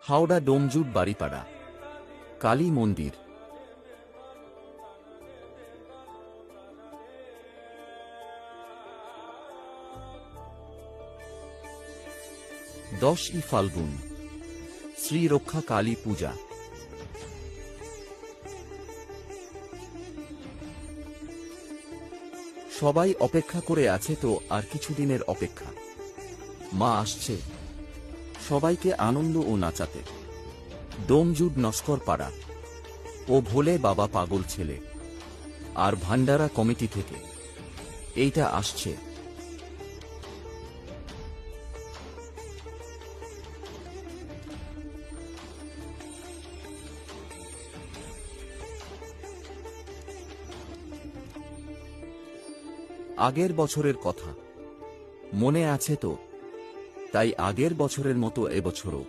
হাওড়া ডোমজুট বাড়িপাড়া কালী মন্দির। দশই ফাল্গুন শ্রী রক্ষা কালী পূজা। সবাই অপেক্ষা করে আছে তো আর কিছুদিনের অপেক্ষা। মা আসছে সবাইকে আনন্দ ও নাচাতে। ডোমজুট নস্কর পাড়া ও ভোলে বাবা পাগল ছেলে আর ভান্ডারা কমিটি থেকে এইটা আসছে। আগের বছরের কথা মনে আছে তো? তাই আগের বছরের মতো এবছরও